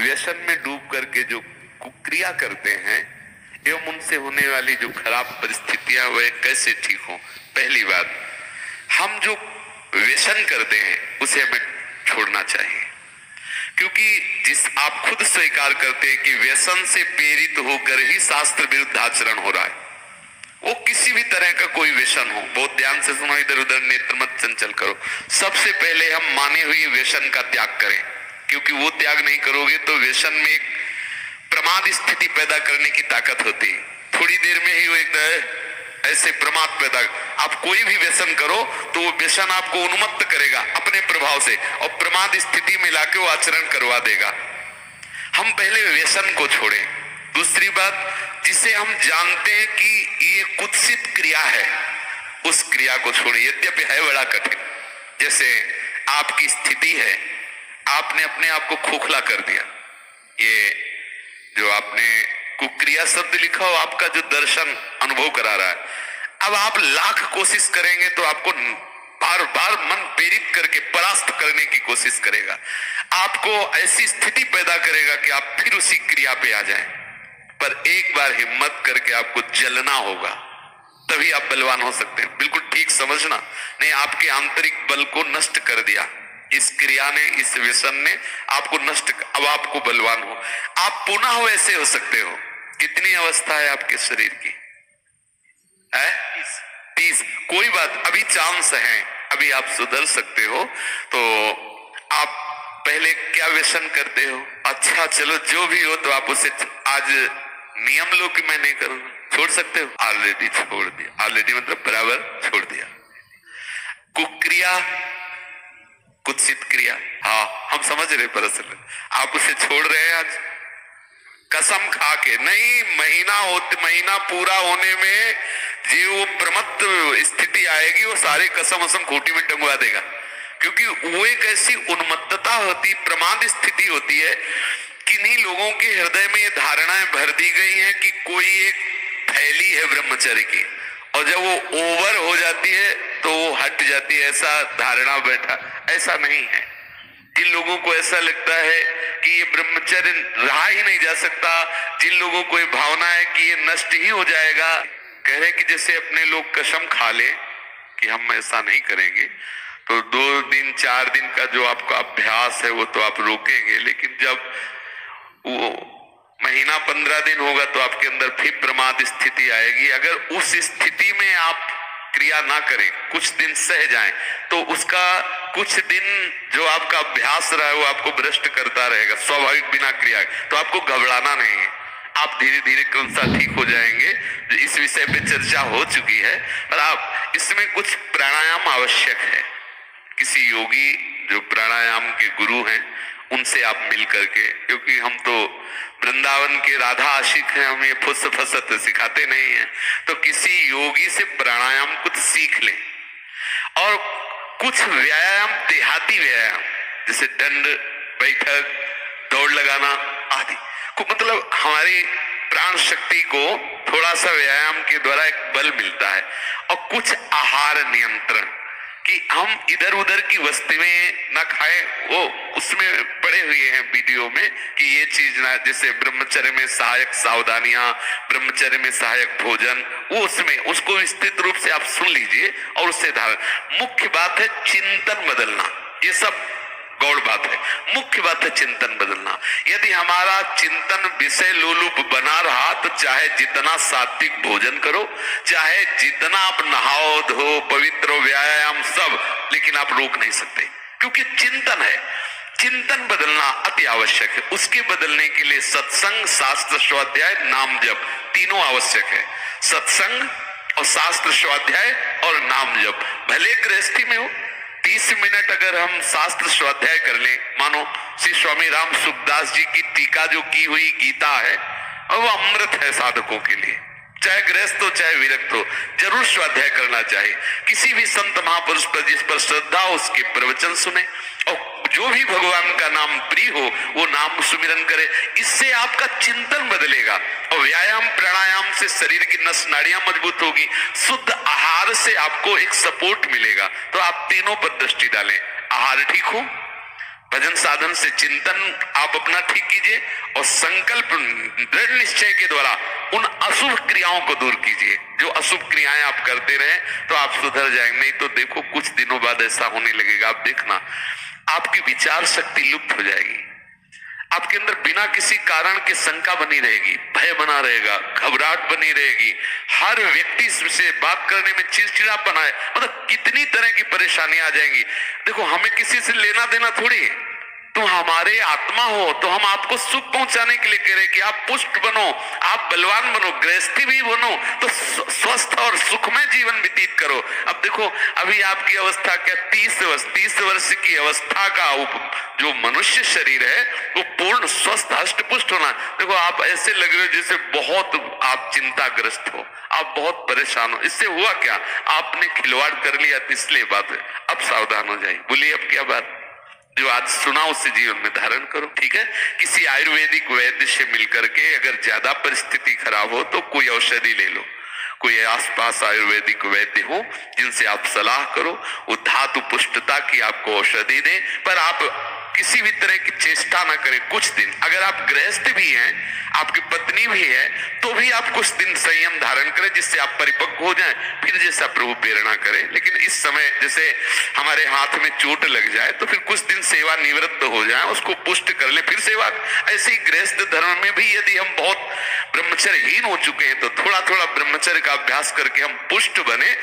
व्यसन में डूब करके जो कुक्रिया करते हैं एवं उनसे होने वाली जो खराब परिस्थितियां वह कैसे ठीक हो। पहली बात, हम जो व्यसन करते हैं उसे हमें छोड़ना चाहिए, क्योंकि जिस आप खुद स्वीकार करते हैं कि व्यसन से प्रेरित होकर ही शास्त्र विरुद्ध आचरण हो रहा है, वो किसी भी तरह का कोई व्यसन हो, बहुत ध्यान से सुनो, इधर उधर नेत्र मत चंचल करो। सबसे पहले हम माने हुए व्यसन का त्याग करें, क्योंकि वो त्याग नहीं करोगे तो व्यसन में एक प्रमाद स्थिति पैदा करने की ताकत होती है। थोड़ी देर में ही वो एक ऐसे प्रमाद पैदा, आप कोई भी व्यसन करो तो वो व्यसन आपको उन्मत्त करेगा अपने प्रभाव से और प्रमाद स्थिति में लाके वो आचरण करवा देगा। हम पहले व्यसन को छोड़ें। दूसरी बात, जिसे हम जानते हैं कि ये कुत्सित क्रिया है, उस क्रिया को छोड़ें, यद्यपि है बड़ा कठिन। जैसे आपकी स्थिति है, आपने अपने आप को खोखला कर दिया, ये जो आपने कुक्रिया शब्द लिखा हो, आपका जो दर्शन अनुभव करा रहा है, अब आप लाख कोशिश करेंगे तो आपको बार बार मन प्रेरित करके परास्त करने की कोशिश करेगा, आपको ऐसी स्थिति पैदा करेगा कि आप फिर उसी क्रिया पे आ जाएं। पर एक बार हिम्मत करके आपको जलना होगा, तभी आप बलवान हो सकते हैं। बिल्कुल ठीक समझना, नहीं आपके आंतरिक बल को नष्ट कर दिया इस क्रिया ने, इस व्यसन ने आपको नष्ट, अब आपको बलवान हो, आप पुनः वैसे हो सकते हो। कितनी अवस्था है आपके शरीर की? है 30। कोई बात, अभी चांस है, अभी आप सुधर सकते हो। तो आप पहले क्या व्यसन करते हो? अच्छा चलो जो भी हो, तो आप उसे आज नियम लो कि मैं नहीं करूंगा, छोड़ सकते हो? ऑलरेडी छोड़ दिया, ऑलरेडी मतलब बराबर छोड़ दिया। कुक्रिया, कुत्सित क्रिया, हाँ हम समझ रहे, पर आप उसे छोड़ रहे हैं आज कसम खा के। नहीं, महीना पूरा होने में जो वो प्रमत्त स्थिति आएगी, वो सारे कसम असम खूंटी में टंगवा देगा, क्योंकि वो एक ऐसी उन्मत्तता होती, प्रमाद स्थिति होती है। किन्हीं लोगों के हृदय में ये धारणाएं भर दी गई हैं कि कोई एक थैली है ब्रह्मचर्य की, और जब वो ओवर हो जाती है तो वो हट जाती है, ऐसा धारणा बैठा। ऐसा नहीं है। जिन लोगों को ऐसा लगता है कि ये ब्रह्मचर्य रहा ही नहीं जा सकता, जिन लोगों को ये भावना है कि ये नष्ट ही हो जाएगा, कह रहे कि जैसे अपने लोग कसम खा ले कि हम ऐसा नहीं करेंगे, तो 2 दिन 4 दिन का जो आपका अभ्यास है वो तो आप रोकेंगे, लेकिन जब वो महीना 15 दिन होगा तो आपके अंदर फिर प्रमाद स्थिति आएगी। अगर उस स्थिति में आप क्रिया ना करें, कुछ दिन सह जाएं, तो उसका कुछ दिन जो आपका अभ्यास रहा है वो आपको भ्रष्ट करता रहेगा स्वाभाविक बिना क्रिया। तो आपको घबराना नहीं है, आप धीरे धीरे क्रमशः ठीक हो जाएंगे। इस विषय पे चर्चा हो चुकी है, पर आप इसमें कुछ प्राणायाम आवश्यक है। किसी योगी जो प्राणायाम के गुरु हैं उनसे आप मिल करके, क्योंकि हम तो वृंदावन के राधा आशिक हैं, हम ये फुस फसत सिखाते नहीं हैं, तो किसी योगी से प्राणायाम कुछ सीख लें। और कुछ व्यायाम, देहाती व्यायाम, जैसे दंड बैठक, दौड़ लगाना आदि को, मतलब हमारी प्राण शक्ति को थोड़ा सा व्यायाम के द्वारा एक बल मिलता है। और कुछ आहार नियंत्रण, कि हम इधर उधर की वस्तुएं ना खाएं, वो उसमें पड़े हुए हैं वीडियो में कि ये चीज ना, जैसे ब्रह्मचर्य में सहायक सावधानियां, ब्रह्मचर्य में सहायक भोजन, वो उसमें उसको विस्तृत रूप से आप सुन लीजिए और उससे धारण। मुख्य बात है चिंतन बदलना, ये सब गौड़ बात है, मुख्य बात है चिंतन बदलना। यदि हमारा चिंतन विषय लोलुप बना रहा तो चाहे जितना सात्विक भोजन करो, चाहे जितना आप नहाओ धो पवित्र व्यायाम सब, लेकिन आप रोक नहीं सकते, क्योंकि चिंतन है। चिंतन बदलना अति आवश्यक है। उसके बदलने के लिए सत्संग, शास्त्र स्वाध्याय, नाम जप तीनों आवश्यक है। सत्संग और शास्त्र स्वाध्याय और नाम जप। भले गृहस्थी में हो, 30 मिनट अगर हम शास्त्र स्वाध्याय कर लें, मानो श्री स्वामी राम सुखदास जी की टीका जो की हुई गीता है, और वो अमृत है साधकों के लिए, चाहे गृहस्थ हो चाहे विरक्त हो, जरूर स्वाध्याय करना चाहिए। किसी भी संत महापुरुष पर जिस पर श्रद्धा हो उसके प्रवचन सुने, और जो भी भगवान का नाम प्रिय हो वो नाम सुमिरन करे। इससे आपका चिंतन बदलेगा और व्यायाम प्राणायाम से शरीर की नस नाड़ियां मजबूत होगी। शुद्ध आहार से आपको एक सपोर्ट मिलेगा। तो आप तीनों पर दृष्टि डालें। आहार ठीक हो, भजन साधन से चिंतन आप अपना ठीक कीजिए और संकल्प दृढ़ निश्चय के द्वारा उन अशुभ क्रियाओं को दूर कीजिए। जो अशुभ क्रियाएं आप करते रहे तो आप सुधर जाएंगे, नहीं तो देखो कुछ दिनों बाद ऐसा होने लगेगा, आप देखना आपकी विचार शक्ति लुप्त हो जाएगी, आपके अंदर बिना किसी कारण के शंका बनी रहेगी, भय बना रहेगा, घबराहट बनी रहेगी, हर व्यक्ति से बात करने में चिड़चिड़ापन आए, मतलब कितनी तरह की परेशानी आ जाएंगी। देखो हमें किसी से लेना देना थोड़ी है, तुम हमारे आत्मा हो तो हम आपको सुख पहुंचाने के लिए कह रहे कि आप पुष्ट बनो, आप बलवान बनो, गृहस्थी भी बनो, तो स्वस्थ और सुखमय जीवन व्यतीत करो। अब देखो अभी आपकी अवस्था क्या, 30 वर्ष की अवस्था का जो मनुष्य शरीर है वो पूर्ण स्वस्थ हष्ट पुष्ट होना। देखो आप ऐसे लग रहे हो जैसे बहुत आप चिंताग्रस्त हो, आप बहुत परेशान हो। इससे हुआ क्या, आपने खिलवाड़ कर लिया, इसलिए बात है। अब सावधान हो जाइए। बोलिए अब क्या बात, जो आज सुना उससे जीवन में धारण करो, ठीक है। किसी आयुर्वेदिक वैद्य से मिलकर के अगर ज्यादा परिस्थिति खराब हो तो कोई औषधि ले लो, कोई आसपास आयुर्वेदिक वैद्य हो जिनसे आप सलाह करो, वो धातु पुष्टता की आपको औषधि दे, पर आप किसी भी तरह की चेष्टा ना करें। कुछ दिन अगर आप गृहस्थ भी हैं, आपकी पत्नी भी है, तो भी आप कुछ दिन संयम धारण करें जिससे आप परिपक्व हो जाएं, फिर जैसा प्रभु प्रेरणा करें। लेकिन इस समय जैसे हमारे हाथ में चोट लग जाए तो फिर कुछ दिन सेवा निवृत्त हो जाए, उसको पुष्ट कर ले, फिर सेवा। ऐसे ही गृहस्थ धर्म में भी यदि हम बहुत ब्रह्मचर्यहीन हो चुके हैं तो थोड़ा थोड़ा ब्रह्मचर्य का अभ्यास करके हम पुष्ट बने